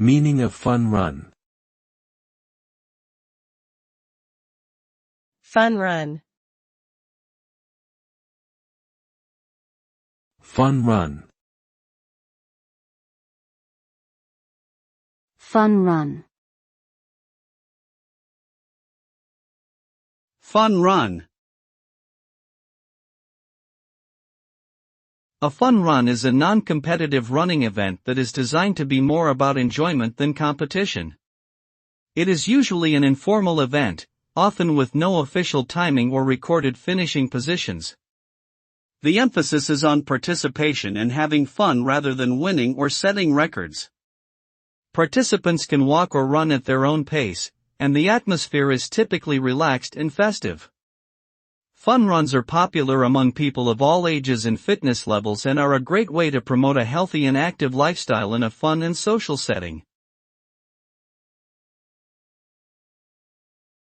Meaning of fun run. Fun run. Fun run. Fun run. Fun run. A fun run is a non-competitive running event that is designed to be more about enjoyment than competition. It is usually an informal event, often with no official timing or recorded finishing positions. The emphasis is on participation and having fun rather than winning or setting records. Participants can walk or run at their own pace, and the atmosphere is typically relaxed and festive. Fun runs are popular among people of all ages and fitness levels and are a great way to promote a healthy and active lifestyle in a fun and social setting.